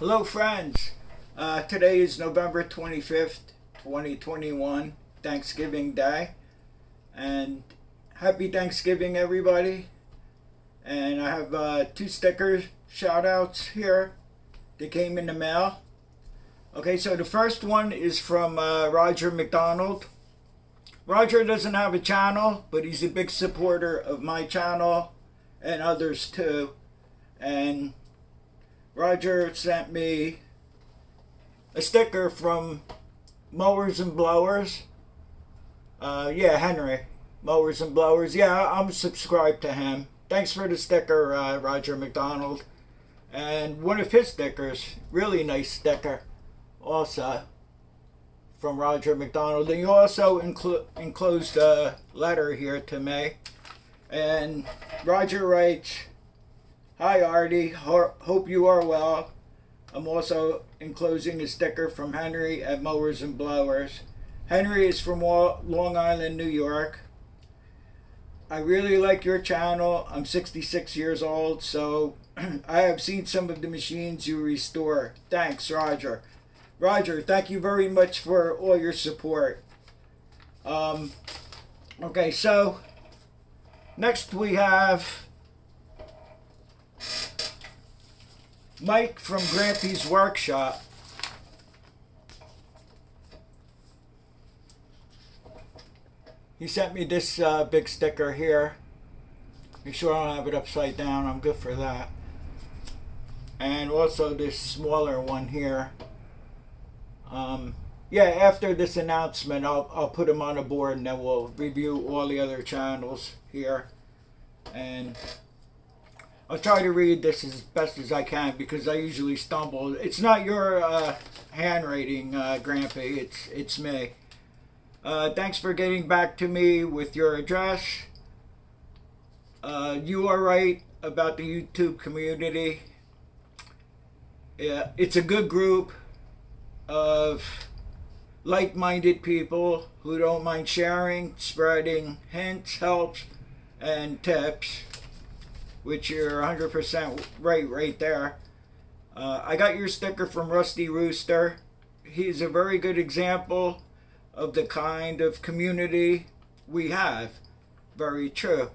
Hello friends, today is November 25th, 2021, Thanksgiving Day, and happy Thanksgiving everybody. And I have two stickers shout outs here that came in the mail. Okay, so the first one is from Roger McDonald. Roger doesn't have a channel, but he's a big supporter of my channel and others too. And Roger sent me a sticker from Mowers and Blowers. Henry. Mowers and Blowers. Yeah, I'm subscribed to him. Thanks for the sticker, Roger McDonald. And one of his stickers, really nice sticker, also from Roger McDonald. And you also enclosed a letter here to me. And Roger writes, "Hi Artie, hope you are well. I'm also enclosing a sticker from Henry at Mowers and Blowers. Henry is from Long Island, New York. I really like your channel. I'm 66 years old, so I have seen some of the machines you restore. Thanks, Roger." Roger, thank you very much for all your support. Okay, so next we have Mike from Grampy's Workshop. He sent me this big sticker here. Make sure I don't have it upside down. I'm good for that. And also this smaller one here. After this announcement, I'll put them on a board and then we'll review all the other channels here. And I'll try to read this as best as I can because I usually stumble. It's not your handwriting, Grampy. It's me. Thanks for getting back to me with your address. You are right about the YouTube community. Yeah, it's a good group of like-minded people who don't mind sharing, spreading hints, helps, and tips. Which you're 100% right there. I got your sticker from Rusty Rooster. He's a very good example of the kind of community we have. Very true.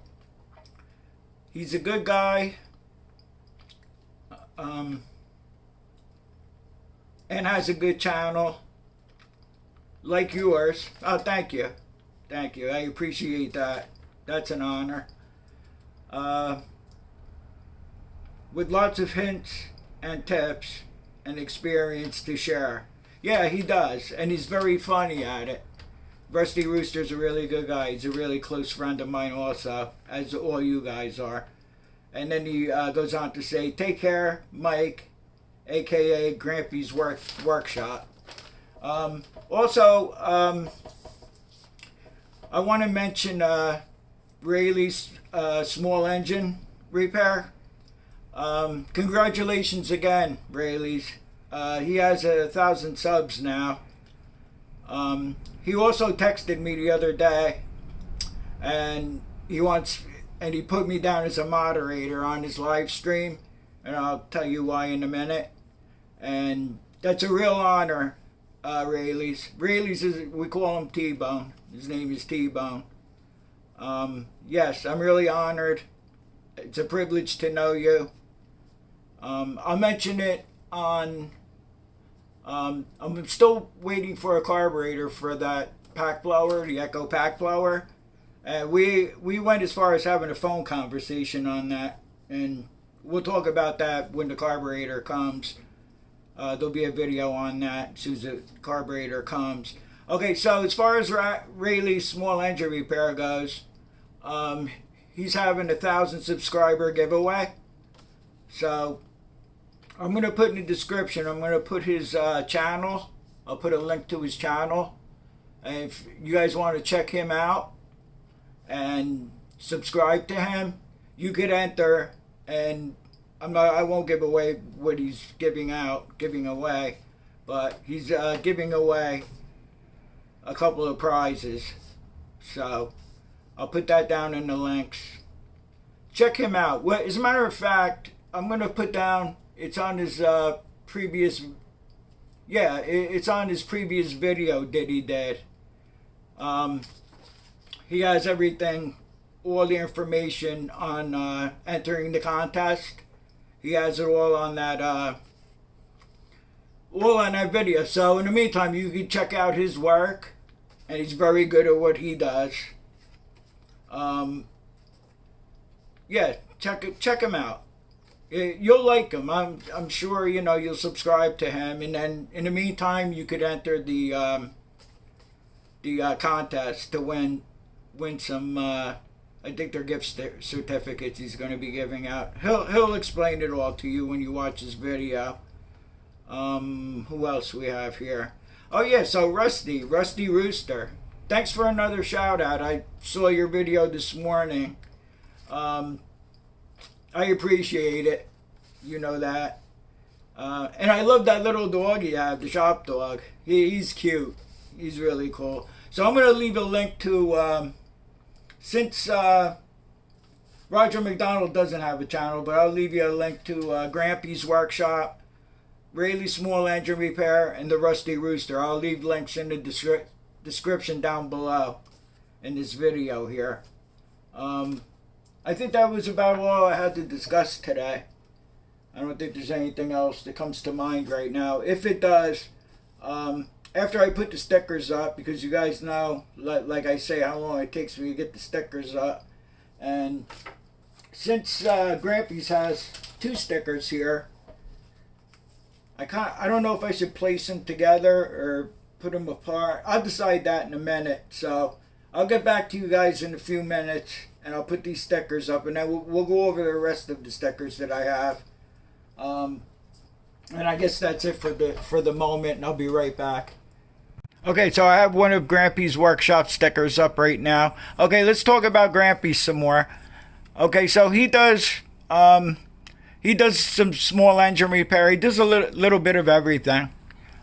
He's a good guy. And has a good channel. Like yours. Oh, thank you. Thank you. I appreciate that. That's an honor. With lots of hints and tips and experience to share. Yeah, he does, and he's very funny at it. Rusty Rooster's a really good guy. He's a really close friend of mine also, as all you guys are. And then he goes on to say, "Take care, Mike, a.k.a. Grampy's Workshop." I want to mention Raleys small engine repair. Congratulations again, Raleys. He has 1,000 subs now. He also texted me the other day, and he put me down as a moderator on his live stream, and I'll tell you why in a minute. And that's a real honor, Raleys. Raleys we call him T-Bone. His name is T-Bone. Yes, I'm really honored. It's a privilege to know you. I'll mention it on. I'm still waiting for a carburetor for that pack blower, the Echo pack blower. We went as far as having a phone conversation on that, and we'll talk about that when the carburetor comes. There'll be a video on that as soon as the carburetor comes. Okay, so as far as Rayleigh's small engine repair goes, he's having 1,000 subscriber giveaway. So I'm going to put in the description, I'm going to put his channel. I'll put a link to his channel. And if you guys want to check him out and subscribe to him, you could enter. And I won't give away what he's giving away. But he's giving away a couple of prizes. So I'll put that down in the links. Check him out. Well, as a matter of fact, I'm going to put down, it's on his previous, yeah, it's on his previous video that he did. He has everything, all the information on entering the contest. He has it all on that video. So in the meantime, you can check out his work, and he's very good at what he does. Yeah, check him out. You'll like him. I'm sure you'll subscribe to him, and then in the meantime, you could enter the contest to win some. I think they're gift certificates he's going to be giving out. He'll explain it all to you when you watch his video. Who else we have here? Oh yeah, so Rusty Rooster. Thanks for another shout out. I saw your video this morning. I appreciate it. You know that. And I love that little dog you have, the shop dog. He's cute. He's really cool. So I'm going to leave a link to, since Roger McDonald doesn't have a channel, but I'll leave you a link to Grampy's Workshop, Raleys Small Engine Repair, and the Rusty Rooster. I'll leave links in the description down below in this video here. I think that was about all I had to discuss today. I don't think there's anything else that comes to mind right now. If it does, after I put the stickers up, because you guys know, like I say, how long it takes me to get the stickers up. And since Grampy's has 2 stickers here, I don't know if I should place them together or put them apart. I'll decide that in a minute. So I'll get back to you guys in a few minutes, and I'll put these stickers up, and then we'll go over the rest of the stickers that I have. And I guess that's it for the moment, and I'll be right back. Okay, so I have one of Grampy's Workshop stickers up right now. Okay, let's talk about Grampy some more. Okay, so he does some small engine repair. He does a little bit of everything.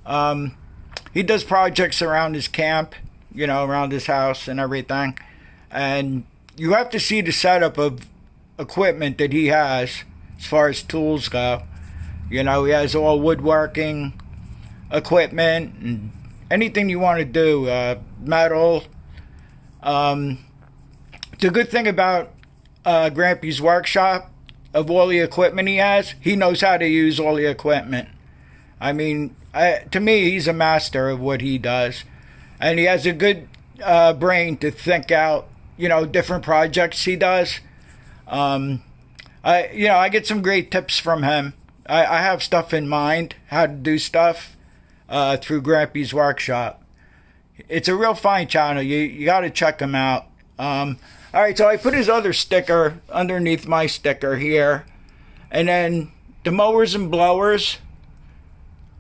He does projects around his camp, around his house and everything. And you have to see the setup of equipment that he has as far as tools go. He has all woodworking equipment and anything you want to do, metal. The good thing about Grampy's Workshop, of all the equipment he knows how to use all the equipment. I mean, to me, he's a master of what he does. And he has a good brain to think out, different projects he does. I get some great tips from him. I have stuff in mind, how to do stuff through Grampy's Workshop. It's a real fine channel. You got to check him out. Alright, so I put his other sticker underneath my sticker here. And then the mowers and blowers.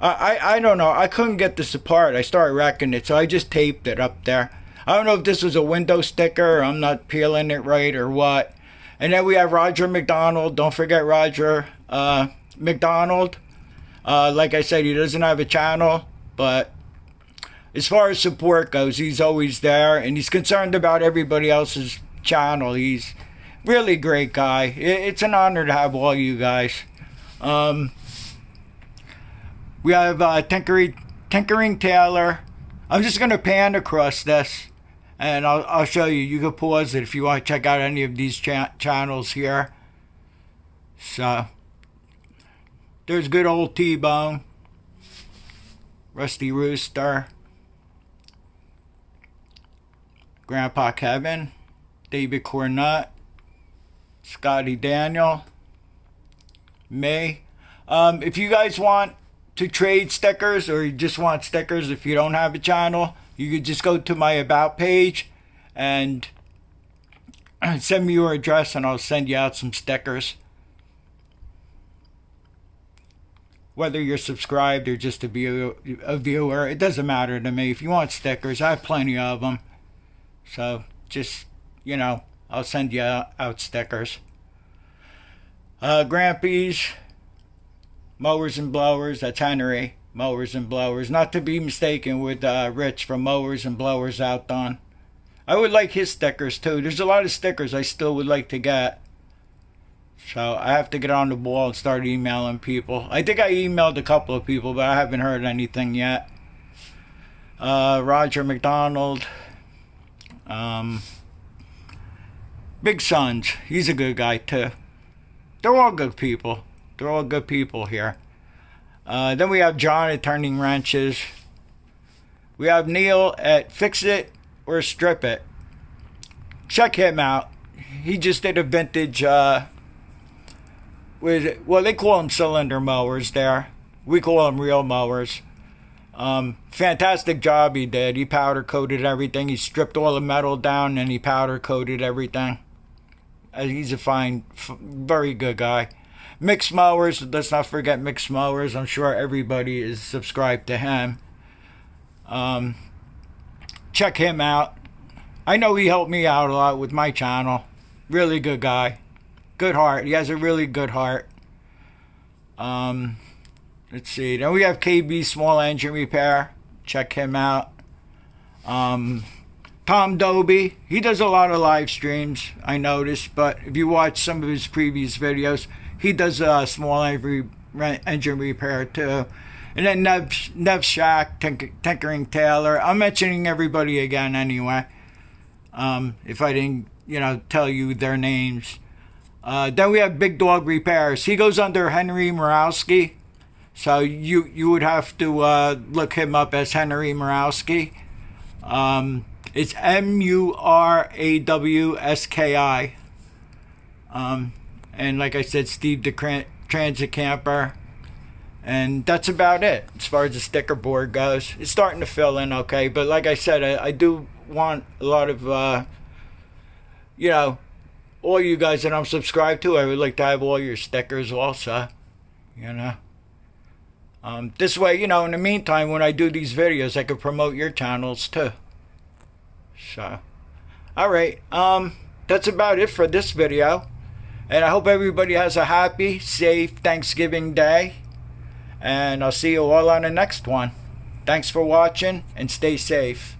I don't know. I couldn't get this apart. I started wrecking it, so I just taped it up there. I don't know if this was a window sticker, or I'm not peeling it right, or what. And then we have Roger McDonald. Don't forget Roger McDonald. Like I said, he doesn't have a channel, but as far as support goes, he's always there, and he's concerned about everybody else's channel. He's really great guy. It's an honor to have all you guys. We have Tinkering Taylor. I'm just going to pan across this, and I'll show you. You can pause it if you want to check out any of these channels here. So there's good old T-Bone, Rusty Rooster, Grandpa Kevin, David Cornett, Scotty Daniel, me. If you guys want to trade stickers, or you just want stickers if you don't have a channel, you could just go to my About page and send me your address, and I'll send you out some stickers. Whether you're subscribed or just a viewer, it doesn't matter to me. If you want stickers, I have plenty of them. So just, I'll send you out stickers. Grampy's Mowers and Blowers, that's Henry, Mowers and Blowers. Not to be mistaken with Rich from Mowers and Blowers Outdone. I would like his stickers too. There's a lot of stickers I still would like to get. So I have to get on the ball and start emailing people. I think I emailed a couple of people, but I haven't heard anything yet. Roger McDonald. Big Sons. He's a good guy too. They're all good people. They're all good people here. Then we have John at Turning Wrenches. We have Neil at Fix It or Strip It. Check him out. He just did a vintage, they call them cylinder mowers there. We call them real mowers. Fantastic job he did. He powder coated everything. He stripped all the metal down and he powder coated everything. He's a fine, very good guy. Mixed Mowers, let's not forget Mixed Mowers. I'm sure everybody is subscribed to him. Check him out. I know he helped me out a lot with my channel. Really good guy. Good heart. He has a really good heart. Let's see. Then we have KB Small Engine Repair. Check him out. Tom Doby. He does a lot of live streams, I noticed. But if you watch some of his previous videos, he does small engine repair too. And then Nev Shack, Tinkering Taylor. I'm mentioning everybody again anyway. If I didn't, tell you their names. Then we have Big Dog Repairs. He goes under Henry Murowski. So you would have to look him up as Henry Murowski. It's Murawski. And like I said, Steve the Transit Camper. And that's about it as far as the sticker board goes. It's starting to fill in okay. But like I said, I do want a lot of, all you guys that I'm subscribed to. I would like to have all your stickers also, This way, in the meantime, when I do these videos, I could promote your channels too. So, alright, that's about it for this video. And I hope everybody has a happy, safe Thanksgiving Day. And I'll see you all on the next one. Thanks for watching and stay safe.